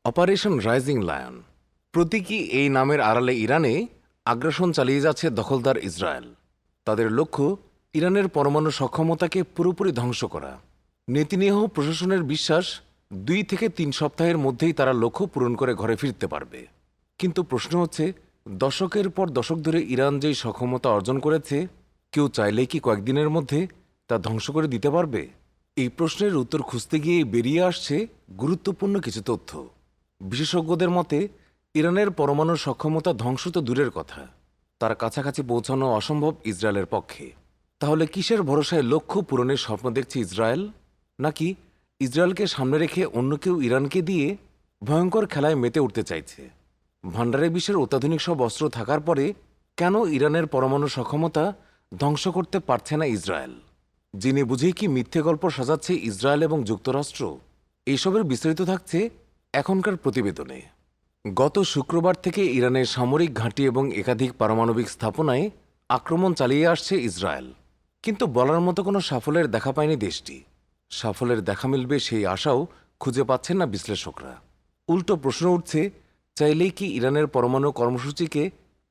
Operation rising lion প্রতীকী এই নামের আড়ালে ইরানে আগ্রাসন চালিয়ে যাচ্ছে দখলদার ইসরায়েল। তাদের লক্ষ্য ইরানের পরমাণু সক্ষমতাকে পুরোপুরি ধ্বংস করা। নেতানিয়াহু প্রশাসনের বিশ্বাস 2 থেকে 3 সপ্তাহের মধ্যেই তারা লক্ষ্য পূরণ করে ঘরে ফিরতে পারবে। কিন্তু প্রশ্ন হচ্ছে, দশকের পর দশক ধরে ইরান যেই সক্ষমতা অর্জন করেছে, কেউ চাইলেই কি কয়েকদিনের মধ্যে তা ধ্বংস করে দিতে পারবে? এই প্রশ্নের উত্তর খুঁজতে গিয়ে বেরিয়ে আসছে গুরুত্বপূর্ণ কিছু তথ্য। বিশেষজ্ঞদের মতে ইরানের পরমাণু সক্ষমতা ধ্বংস তো দূরের কথা, তার কাছাকাছি পৌঁছানো অসম্ভব ইসরায়েলের পক্ষে। তাহলে কিসের ভরসায় লক্ষ্য পূরণের স্বপ্ন দেখছে ইসরায়েল? নাকি ইসরায়েলকে সামনে রেখে অন্য কেউ ইরানকে দিয়ে ভয়ঙ্কর খেলায় মেতে উঠতে চাইছে? ভান্ডারে বিশ্বের অত্যাধুনিক সব অস্ত্র থাকার পরে কেন ইরানের পরমাণু সক্ষমতা ধ্বংস করতে পারছে না ইসরায়েল? জেনে বুঝেই কি মিথ্যে গল্প সাজাচ্ছে ইসরায়েল এবং যুক্তরাষ্ট্র? এইসবের বিস্তারিত থাকছে এখনকার প্রতিবেদনে। গত শুক্রবার থেকে ইরানের সামরিক ঘাঁটি এবং একাধিক পারমাণবিক স্থাপনায় আক্রমণ চালিয়ে আসছে ইসরায়েল। কিন্তু বলার মতো কোনো সাফল্যের দেখা পায়নি দেশটি। সাফল্যের দেখা মিলবে সেই আশাও খুঁজে পাচ্ছেন না বিশ্লেষকরা। উল্টো প্রশ্ন উঠছে, চাইলেই কি ইরানের পরমাণু কর্মসূচিকে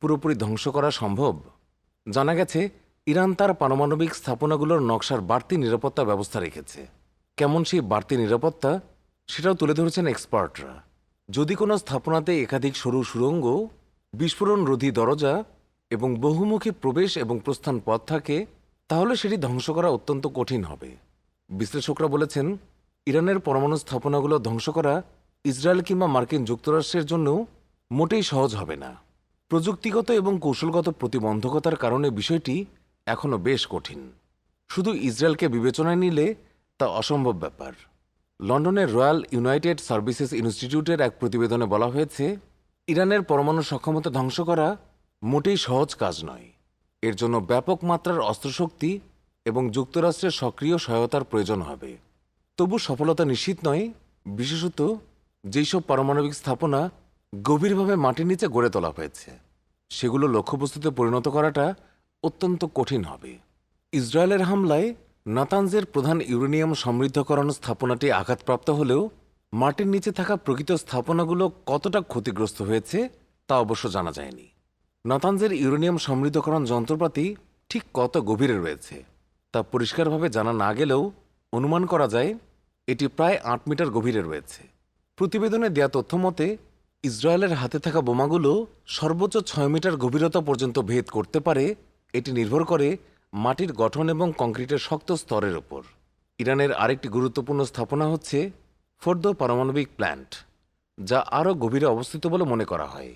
পুরোপুরি ধ্বংস করা সম্ভব? জানা গেছে ইরান তার পারমাণবিক স্থাপনাগুলোর নকশার বাড়তি নিরাপত্তা ব্যবস্থা রেখেছে। কেমন সেই বাড়তি নিরাপত্তা, সেটাও তুলে ধরেছেন এক্সপার্টরা। যদি কোনো স্থাপনাতে একাধিক সরু সুড়ঙ্গ, বিস্ফোরণরোধী দরজা এবং বহুমুখী প্রবেশ এবং প্রস্থান পথ থাকে, তাহলে সেটি ধ্বংস করা অত্যন্ত কঠিন হবে। বিশ্লেষকরা বলেছেন, ইরানের পরমাণু স্থাপনাগুলো ধ্বংস করা ইসরায়েল কিংবা মার্কিন যুক্তরাষ্ট্রের জন্য মোটেই সহজ হবে না। প্রযুক্তিগত এবং কৌশলগত প্রতিবন্ধকতার কারণে বিষয়টি এখনও বেশ কঠিন। শুধু ইসরায়েলকে বিবেচনায় নিলে তা অসম্ভব ব্যাপার। লন্ডনের রয়্যাল ইউনাইটেড সার্ভিসেস ইনস্টিটিউটের এক প্রতিবেদনে বলা হয়েছে, ইরানের পরমাণু সক্ষমতা ধ্বংস করা মোটেই সহজ কাজ নয়। এর জন্য ব্যাপক মাত্রার অস্ত্রশক্তি এবং যুক্তরাষ্ট্রের সক্রিয় সহায়তার প্রয়োজন হবে। তবু সফলতা নিশ্চিত নয়, বিশেষত যেসব পারমাণবিক স্থাপনা গভীরভাবে মাটির নিচে গড়ে তোলা হয়েছে, সেগুলো লক্ষ্যবস্তুতে পরিণত করাটা অত্যন্ত কঠিন হবে। ইসরায়েলের হামলায় নাতানজের প্রধান ইউরেনিয়াম সমৃদ্ধকরণ স্থাপনাটি আঘাতপ্রাপ্ত হলেও মাটির নিচে থাকা প্রকৃত স্থাপনাগুলো কতটা ক্ষতিগ্রস্ত হয়েছে তা অবশ্য জানা যায়নি। নাতানজের ইউরেনিয়াম সমৃদ্ধকরণ যন্ত্রপাতি ঠিক কত গভীরে রয়েছে তা পরিষ্কারভাবে জানা না গেলেও অনুমান করা যায় এটি প্রায় 8 মিটার গভীরে রয়েছে। প্রতিবেদনে দেয়া তথ্য মতে ইসরায়েলের হাতে থাকা বোমাগুলো সর্বোচ্চ 6 মিটার গভীরতা পর্যন্ত ভেদ করতে পারে। এটি নির্ভর করে মাটির গঠন এবং কংক্রিটের শক্ত স্তরের উপর। ইরানের আরেকটি গুরুত্বপূর্ণ স্থাপনা হচ্ছে ফোর্দো পারমাণবিক প্ল্যান্ট, যা আরও গভীরে অবস্থিত বলে মনে করা হয়।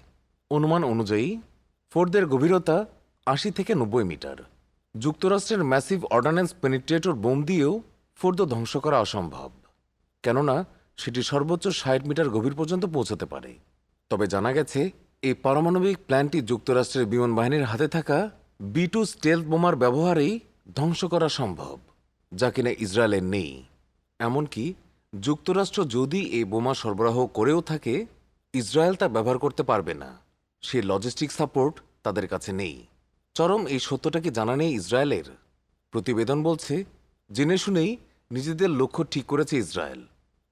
অনুমান অনুযায়ী ফোর্দের গভীরতা 80 থেকে 90 মিটার। যুক্তরাষ্ট্রের ম্যাসিভ অর্ডান্যান্স পেনিট্রেটর বোম দিয়েও ফোর্দো ধ্বংস করা অসম্ভব, কেননা সেটি সর্বোচ্চ 60 মিটার গভীর পর্যন্ত পৌঁছাতে পারে। তবে জানা গেছে এই পারমাণবিক প্ল্যান্টটি যুক্তরাষ্ট্রের বিমান বাহিনীর হাতে থাকা B2 স্টেলথ বোমার ব্যবহারেই ধ্বংস করা সম্ভব, যা কিনা ইসরায়েলের নেই। এমনকি যুক্তরাষ্ট্র যদি এই বোমা সরবরাহ করেও থাকে, ইসরায়েল তা ব্যবহার করতে পারবে না। সেই লজিস্টিক সাপোর্ট তাদের কাছে নেই। চরম এই সত্যটা কি জানা নেই ইসরায়েলের? প্রতিবেদন বলছে, জেনে শুনেই নিজেদের লক্ষ্য ঠিক করেছে ইসরায়েল।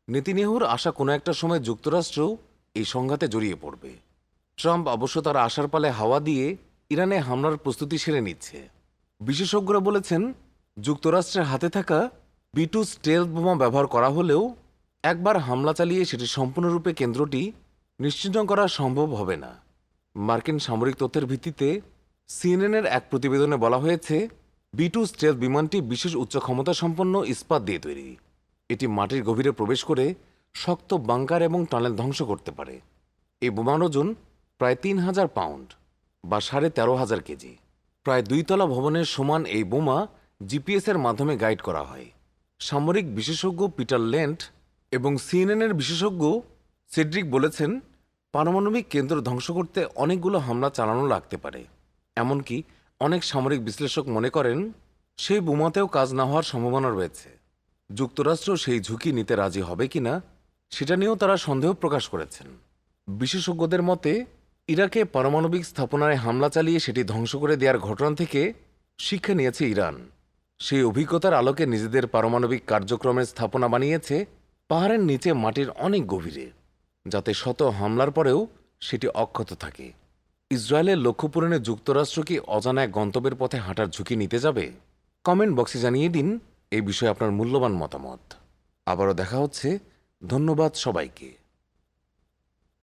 নেতানিয়াহুর আশা কোনো একটা সময় যুক্তরাষ্ট্রও এই সংঘাতে জড়িয়ে পড়বে। ট্রাম্প অবশ্য তার আশার পালে হাওয়া দিয়ে ইরানে হামলার প্রস্তুতি সেরে নিচ্ছে। বিশেষজ্ঞরা বলেছেন, যুক্তরাষ্ট্রের হাতে থাকা B2 স্টেলথ বোমা ব্যবহার করা হলেও একবার হামলা চালিয়ে সেটি সম্পূর্ণরূপে কেন্দ্রটি নিশ্চিহ্ন করা সম্ভব হবে না। মার্কিন সামরিক তথ্যের ভিত্তিতে সিএনএনের এক প্রতিবেদনে বলা হয়েছে, B2 স্টেলথ বিমানটি বিশেষ উচ্চ ক্ষমতা সম্পন্ন ইস্পাত দিয়ে তৈরি। এটি মাটির গভীরে প্রবেশ করে শক্ত বাংকার এবং টানেল ধ্বংস করতে পারে। এই বোমার ওজন প্রায় 3000 পাউন্ড বা 13,500 কেজি। প্রায় 2 তলা ভবনের সমান এই বোমা জিপিএসের মাধ্যমে গাইড করা হয়। সামরিক বিশেষজ্ঞ পিটার লেন্ট এবং সিএনএনের বিশেষজ্ঞ সেড্রিক বলেছেন, পারমাণবিক কেন্দ্র ধ্বংস করতে অনেকগুলো হামলা চালানো লাগতে পারে। এমনকি অনেক সামরিক বিশ্লেষক মনে করেন সেই বোমাতেও কাজ না হওয়ার সম্ভাবনা রয়েছে। যুক্তরাষ্ট্র সেই ঝুঁকি নিতে রাজি হবে কিনা সেটা নিয়েও তারা সন্দেহ প্রকাশ করেছেন। বিশেষজ্ঞদের মতে, ইরাকে পারমাণবিক স্থাপনায় হামলা চালিয়ে সেটি ধ্বংস করে দেওয়ার ঘটনা থেকে শিক্ষা নিয়েছে ইরান। সেই অভিজ্ঞতার আলোকে নিজেদের পারমাণবিক কার্যক্রমের স্থাপনা বানিয়েছে পাহাড়ের নিচে মাটির অনেক গভীরে। যাতে শত হামলার পরেও সেটি অক্ষত থাকে। ইসরায়েলের লক্ষ্য পূরণে যুক্তরাষ্ট্র কি অজানা এক গন্তব্যের পথে হাঁটার ঝুঁকি নিতে যাবে? কমেন্ট বক্সে জানিয়ে দিন এই বিষয়ে আপনার মূল্যবান মতামত। আবারও দেখা হচ্ছে। ধন্যবাদ সবাইকে।